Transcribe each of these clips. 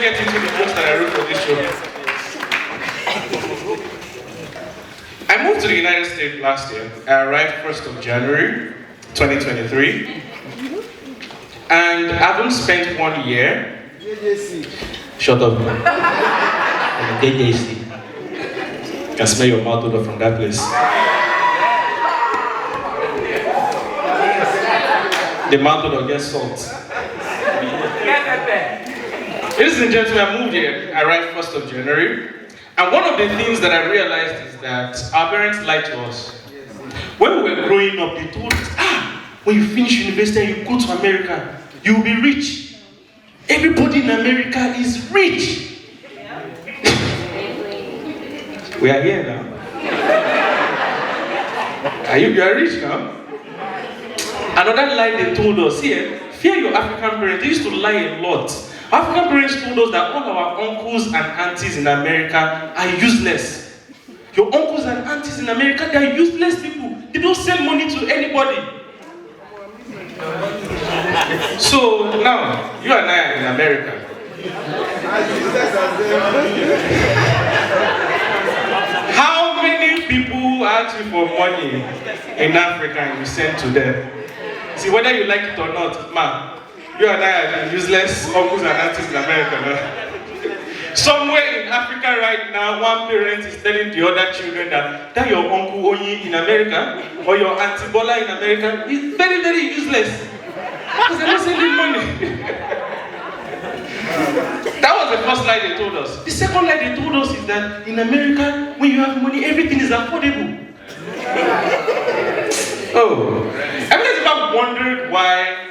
get into the jokes that I wrote for this show. I moved to the United States last year. I arrived 1st of January, 2023. And I haven't spent 1 year. Shut up. JJC. You can smell your mouth odor from that place. The mouth odor gets salt. Ladies and gentlemen, I moved here. I arrived 1st of January. And one of the things that I realized is that our parents lied to us. When we were growing up, they told us, when you finish university and you go to America, you'll be rich. Everybody in America is rich. We are here now. You are rich now? Another lie they told us here, fear your African parents. They used to lie a lot. African parents told us that all our uncles and aunties in America are useless. Your uncles and aunties in America, they are useless people. They don't send money to anybody. So now, you and I are in America. How many people ask you for money in Africa and you send to them? See, whether you like it or not, man, you and I are useless uncles and aunties in America. No? Somewhere in Africa right now, one parent is telling the other children that your uncle Onyi in America or your auntie Bola in America is very, very useless. Because they're not sending money. That was the first lie they told us. The second lie they told us is that in America, when you have money, everything is affordable. Oh. Have you ever wondered why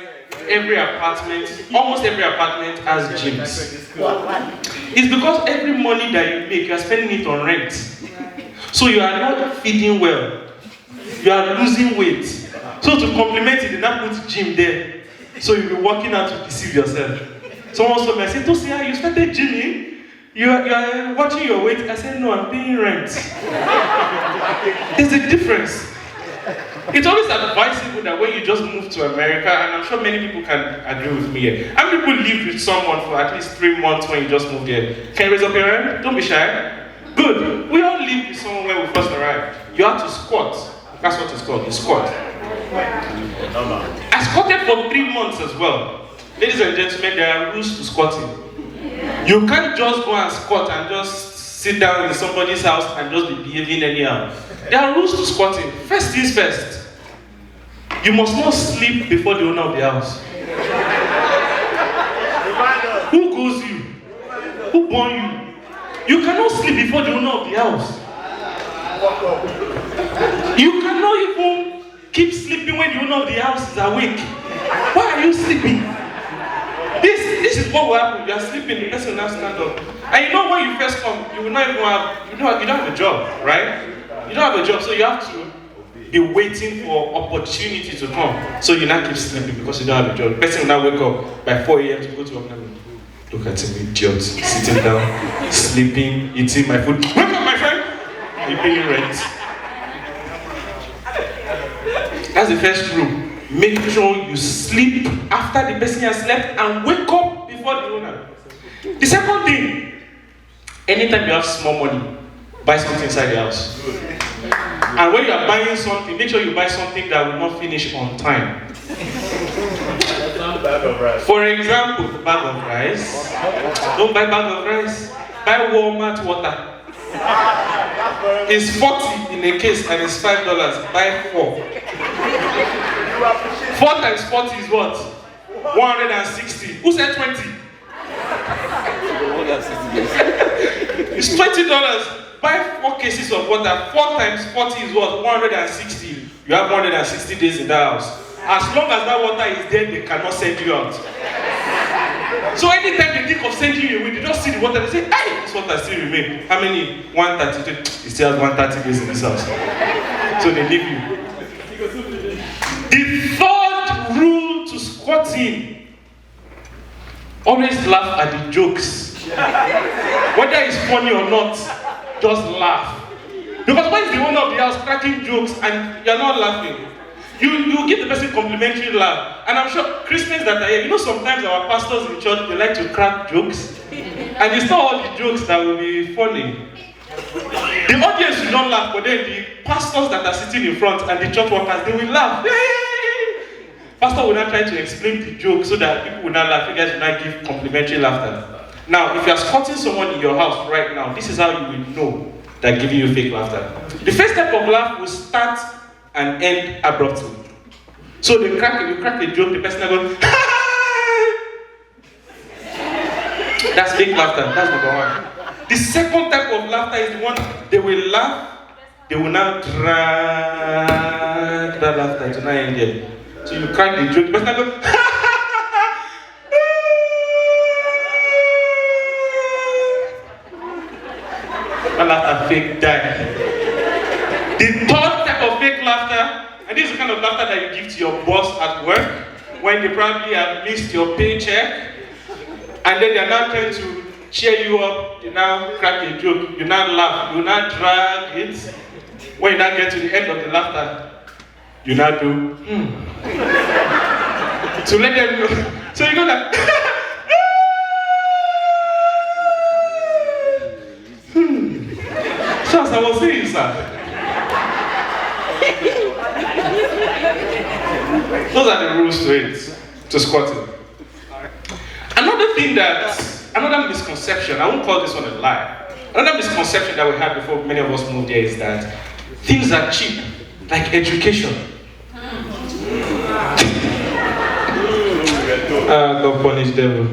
almost every apartment has gyms? It's because every money that you make, you are spending it on rent. So you are not feeding well. You are losing weight. So to complement it, they now put gym there. So you'll be working out to deceive yourself. Someone saw me and said, Tosin, you started gymming? You are watching your weight? I said, no, I'm paying rent. There's a difference. It's always advisable that when you just move to America, and I'm sure many people can agree with me here. How many people lived with someone for at least 3 months when you just moved here? Can you raise up your hand? Don't be shy. Good. We all lived with someone when we first arrived. You have to squat. That's what it's called. You squat. I squatted for 3 months as well. Ladies and gentlemen, there are rules to squatting. You can't just go and squat and just sit down in somebody's house and just be behaving anyhow. There are rules to squatting. First things first. You must not sleep before the owner of the house. Who goes you? Who born you? You cannot sleep before the owner of the house. You cannot even keep sleeping when the owner of the house is awake. Why are you sleeping? This is what will happen. You are sleeping, the person will now stand up. And you know when you first come, you will not even have, you don't have a job, right? You don't have a job, so you have to be waiting for opportunity to come. So you now keep sleeping because you don't have a job. The person will now wake up by 4 a.m. to go to work. Look at him, idiot, sitting down, sleeping, eating my food. Wake up, my friend! You're paying rent. That's the first rule. Make sure you sleep after the person has slept and wake up before the owner. The second thing, anytime you have small money, buy something inside the house. And when you are buying something, make sure you buy something that will not finish on time. For example, bag of rice. Don't buy bag of rice. Buy Walmart water. It's 40 in a case and it's $5. Buy 4. 4 times 40 is what? 160. Who said 20? It's $20. Buy 4 cases of water. 4 times 40 is what? 160. You have 160 days in the house. As long as that water is there, they cannot send you out. So anytime they think of sending you away, they just see the water and say, hey, this water still remains. How many? 132. It still has 130 days in this house. So they leave you. The third rule to squatting: always laugh at the jokes. Whether it's funny or not, just laugh. Because when it's the owner of the house cracking jokes and you're not laughing, you give the person complimentary laugh. And I'm sure Christians that are here, sometimes our pastors in church, they like to crack jokes. And it's not all the jokes that will be funny. The audience will not laugh, but then the pastors that are sitting in front and the church workers, they will laugh. Pastor will not try to explain the joke so that people will not laugh. You guys will not give complimentary laughter. Now, if you are spotting someone in your house right now, this is how you will know that giving you fake laughter. The first type of laugh will start and end abruptly. So you crack a joke, the person will go, that's fake laughter. That's number one. The second type of laughter is the one they will laugh, they will now drag that laughter to not end there. So you crack the joke, the person will go, that laughter fake die. The third type of fake laughter, and this is the kind of laughter that you give to your boss at work when they probably have missed your paycheck, and then they are now trying to cheer you up. You now crack a joke, you now laugh, you now drag it. When you now get to the end of the laughter, you now do to let them know. So you go like So as I was saying, sir, those are the rules to it, to squatting. Another misconception, I won't call this one a lie. Another misconception that we had before many of us moved here is that things are cheap, like education. God punish devil.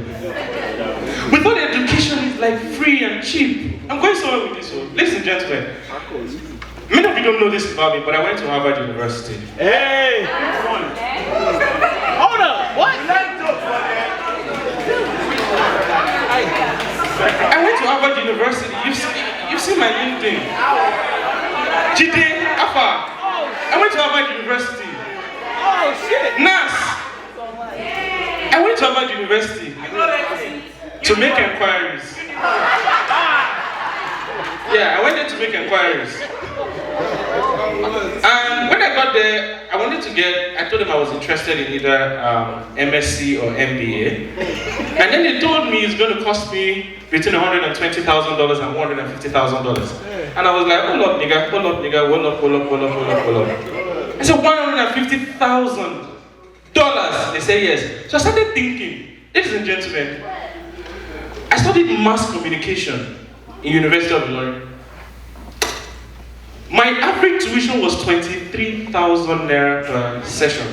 We thought education is like free and cheap. I'm going somewhere with this one. Ladies and gentlemen, many of you don't know this about me, but I went to Harvard University. Hey! Hold up! What? I went to Harvard University. You've seen my LinkedIn. Jide, Afa. I went to Harvard University. Oh shit! Nas. I went to Harvard University to make inquiries. Yeah, I went there to make inquiries. And when I got there, I told them I was interested in either MSc or MBA. And then they told me it's going to cost me between $120,000 and $150,000. And I was like, hold up, nigga, hold up. I said, $150,000. They say yes. So I started thinking, ladies and gentlemen, I studied mass communication in University of Ilorin. My average tuition was 23,000 naira per session.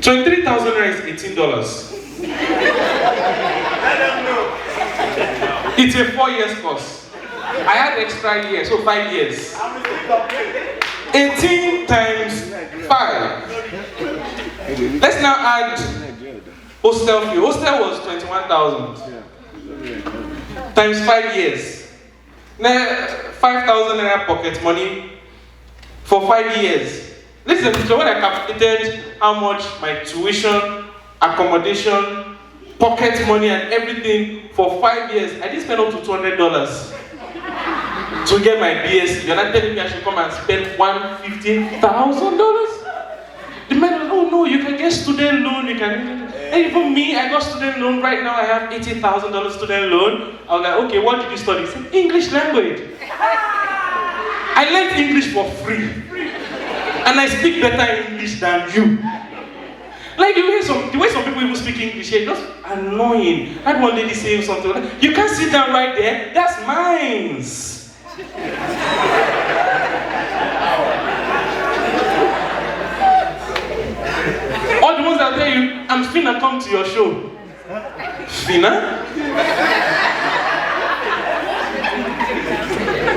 23,000 naira is $18. It's a 4 years course. I had extra year, so 5 years. 18 times 5. Let's now add hostel fee. Hostel was 21,000 times 5 years. Now 5,000 naira pocket money for 5 years. Listen, so when I calculated how much my tuition, accommodation, pocket money and everything for 5 years, I didn't spend up to $200 to get my BSc. You're not telling me I should come and spend $150,000? The man was, oh no, you can get student loan, you can. And even me, I got student loan. Right now I have $80,000 student loan. I was like, okay, what did you study? He said, English language. I learned English for free. And I speak better English than you. Like the way some people even speak English here, just annoying. I had one lady saying something like, you can't sit down right there, that's mine. All the ones that tell you, I'm finna come to your show. Finna?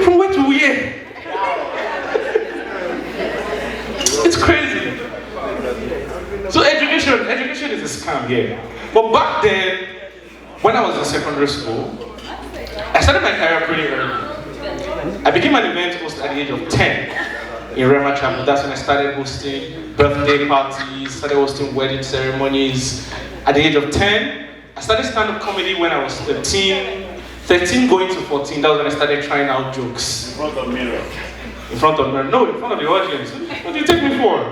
From where to where? It's crazy. So education is a scam here. But back then, when I was in secondary school, I started my career pretty early. I became an event host at the age of 10 in Rema Chapel. That's when I started hosting birthday parties, started hosting wedding ceremonies. At the age of 10, I started stand-up comedy when I was 13 going to 14. That was when I started trying out jokes. In front of mirror. In front of mirror? No, in front of the audience. What do you take me for?